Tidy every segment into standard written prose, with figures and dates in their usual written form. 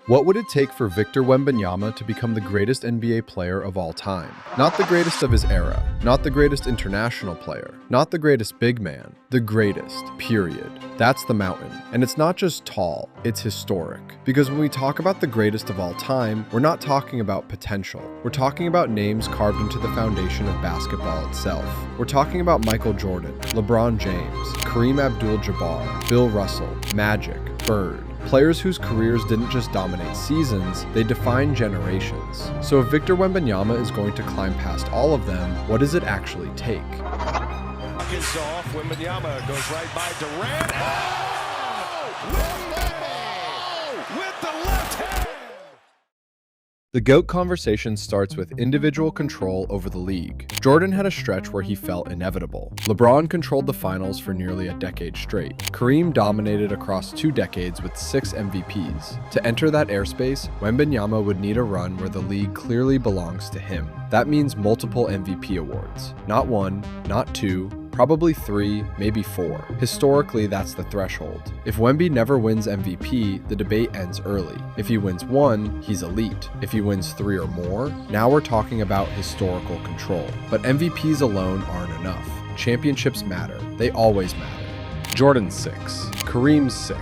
What would it take for Victor Wembanyama to become the greatest NBA player of all time? Not the greatest of his era, not the greatest international player, not the greatest big man, the greatest, period. That's the mountain. And it's not just tall, it's historic. Because when we talk about the greatest of all time, we're not talking about potential. We're talking about names carved into the foundation of basketball itself. We're talking about Michael Jordan, LeBron James, Kareem Abdul-Jabbar, Bill Russell, Magic, Bird. Players whose careers didn't just dominate seasons, they defined generations. So if Victor Wembanyama is going to climb past all of them, what does it actually take? Is off. Wembanyama goes right by Durant. Oh! With the left hand! The GOAT conversation starts with individual control over the league. Jordan had a stretch where he felt inevitable. LeBron controlled the finals for nearly a decade straight. Kareem dominated across 2 decades with 6 MVPs. To enter that airspace, Wembanyama would need a run where the league clearly belongs to him. That means multiple MVP awards. Not 1, not 2, probably 3, maybe 4. Historically, that's the threshold. If Wemby never wins MVP, the debate ends early. If he wins 1, he's elite. If he wins 3 or more, now we're talking about historical control. But MVPs alone aren't enough. Championships matter. They always matter. Jordan's 6, Kareem's 6,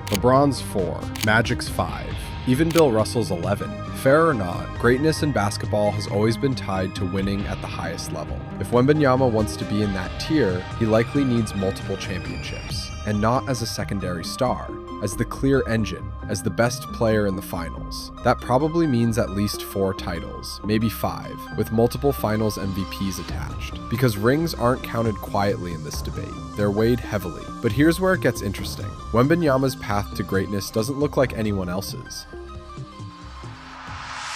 LeBron's 4, Magic's 5, even Bill Russell's 11. Fair or not, greatness in basketball has always been tied to winning at the highest level. If Wembanyama wants to be in that tier, he likely needs multiple championships, and not as a secondary star, as the clear engine, as the best player in the finals. That probably means at least 4 titles, maybe 5, with multiple finals MVPs attached. Because rings aren't counted quietly in this debate, they're weighed heavily. But here's where it gets interesting. Wembanyama's path to greatness doesn't look like anyone else's.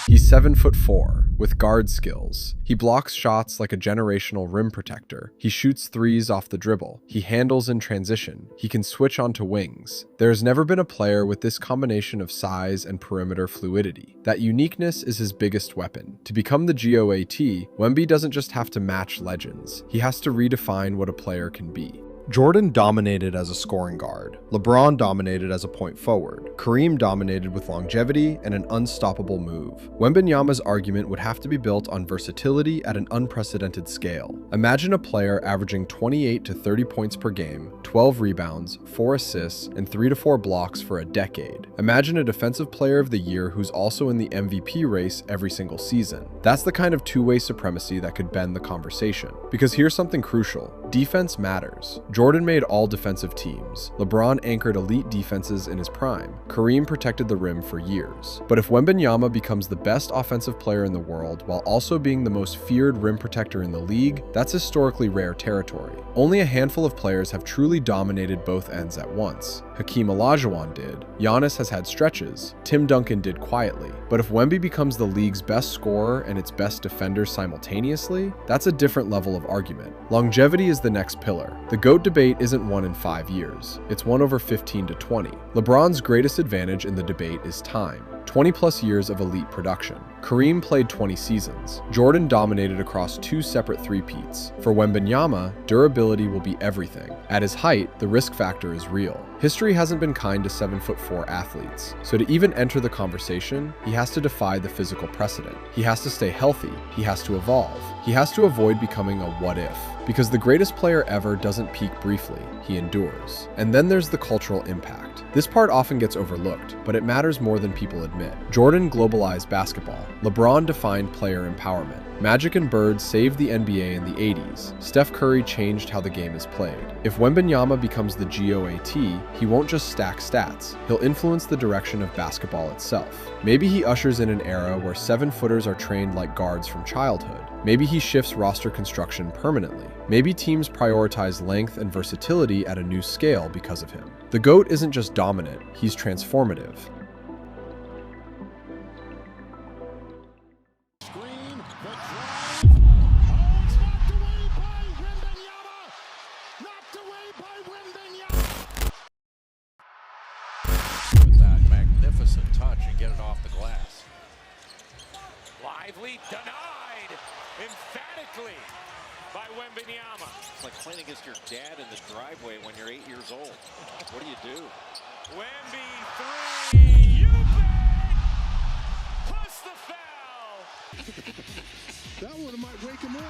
He's 7'4", with guard skills. He blocks shots like a generational rim protector. He shoots threes off the dribble. He handles in transition. He can switch onto wings. There has never been a player with this combination of size and perimeter fluidity. That uniqueness is his biggest weapon. To become the GOAT, Wemby doesn't just have to match legends. He has to redefine what a player can be. Jordan dominated as a scoring guard. LeBron dominated as a point forward. Kareem dominated with longevity and an unstoppable move. Wembanyama's argument would have to be built on versatility at an unprecedented scale. Imagine a player averaging 28 to 30 points per game, 12 rebounds, 4 assists, and 3 to 4 blocks for a decade. Imagine a defensive player of the year who's also in the MVP race every single season. That's the kind of two-way supremacy that could bend the conversation. Because here's something crucial. Defense matters. Jordan made all defensive teams. LeBron anchored elite defenses in his prime. Kareem protected the rim for years. But if Wembanyama becomes the best offensive player in the world while also being the most feared rim protector in the league, that's historically rare territory. Only a handful of players have truly dominated both ends at once. Hakeem Olajuwon did. Giannis has had stretches. Tim Duncan did quietly. But if Wemby becomes the league's best scorer and its best defender simultaneously, that's a different level of argument. Longevity is the next pillar. The GOAT debate isn't won in 5 years. It's won over 15 to 20. LeBron's greatest advantage in the debate is time. 20 plus years of elite production. Kareem played 20 seasons. Jordan dominated across 2 separate three-peats. For Wembanyama, durability will be everything. At his height, the risk factor is real. History hasn't been kind to 7'4" athletes, so to even enter the conversation, he has to defy the physical precedent. He has to stay healthy. He has to evolve. He has to avoid becoming a what if. Because the greatest player ever doesn't peak briefly, he endures. And then there's the cultural impact. This part often gets overlooked, but it matters more than people admit. Jordan globalized basketball. LeBron defined player empowerment. Magic and Bird saved the NBA in the 80s. Steph Curry changed how the game is played. If Wembanyama becomes the GOAT, he won't just stack stats. He'll influence the direction of basketball itself. Maybe he ushers in an era where 7-footers are trained like guards from childhood. Maybe he shifts roster construction permanently. Maybe teams prioritize length and versatility at a new scale because of him. The GOAT isn't just dominant, he's transformative. With that magnificent touch and get it off the glass. Lively denied emphatically by Wembanyama. It's like playing against your dad in the driveway when you're 8 years old. What do you do? Wemby 3. You bet! That one might wake him up.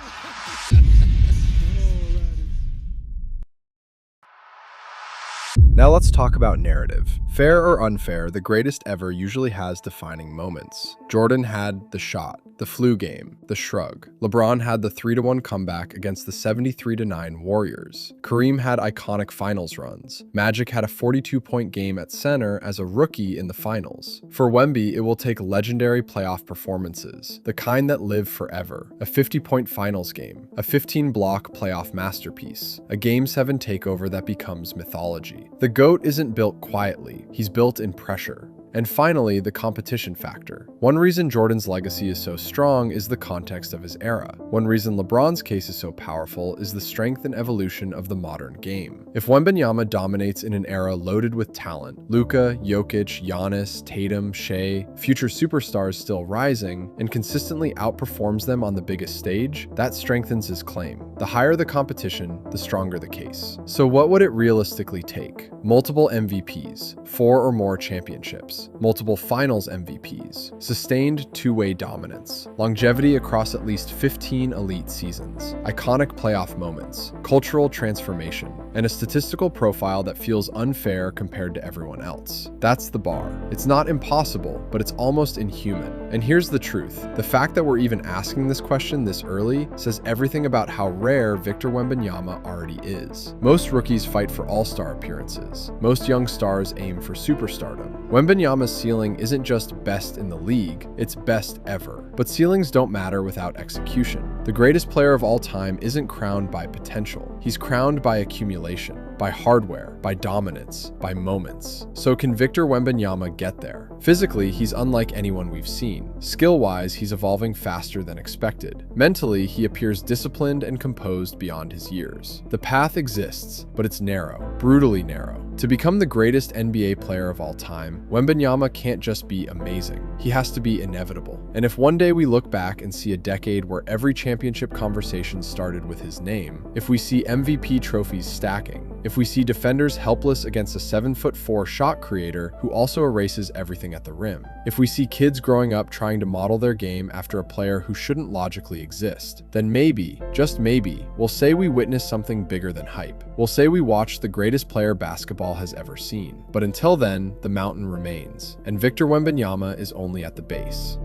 Now let's talk about narrative. Fair or unfair, the greatest ever usually has defining moments. Jordan had the shot, the flu game, the shrug. LeBron had the 3-1 comeback against the 73-9 Warriors. Kareem had iconic finals runs. Magic had a 42-point game at center as a rookie in the finals. For Wemby, it will take legendary playoff performances, the kind that live forever. A 50-point finals game, a 15-block playoff masterpiece, a Game 7 takeover that becomes mythology. The GOAT isn't built quietly, he's built in pressure. And finally, the competition factor. One reason Jordan's legacy is so strong is the context of his era. One reason LeBron's case is so powerful is the strength and evolution of the modern game. If Wembanyama dominates in an era loaded with talent, Luka, Jokic, Giannis, Tatum, Shea, future superstars still rising, and consistently outperforms them on the biggest stage, that strengthens his claim. The higher the competition, the stronger the case. So what would it realistically take? Multiple MVPs, 4 or more championships, multiple finals MVPs, sustained two-way dominance, longevity across at least 15 elite seasons, iconic playoff moments, cultural transformation, and a statistical profile that feels unfair compared to everyone else. That's the bar. It's not impossible, but it's almost inhuman. And here's the truth. The fact that we're even asking this question this early says everything about how rare Victor Wembanyama already is. Most rookies fight for all-star appearances. Most young stars aim for superstardom. Wembanyama's ceiling isn't just best in the league, it's best ever. But ceilings don't matter without execution. The greatest player of all time isn't crowned by potential. He's crowned by accumulation, by hardware, by dominance, by moments. So can Victor Wembanyama get there? Physically, he's unlike anyone we've seen. Skill-wise, he's evolving faster than expected. Mentally, he appears disciplined and composed beyond his years. The path exists, but it's narrow, brutally narrow. To become the greatest NBA player of all time, Wembanyama can't just be amazing. He has to be inevitable. And if one day we look back and see a decade where every championship conversation started with his name, if we see MVP trophies stacking, if we see defenders helpless against a 7'4" shot creator who also erases everything at the rim, if we see kids growing up trying to model their game after a player who shouldn't logically exist, then maybe, just maybe, we'll say we witnessed something bigger than hype. We'll say we watched the greatest player basketball has ever seen. But until then, the mountain remains, and Victor Wembanyama is only at the base.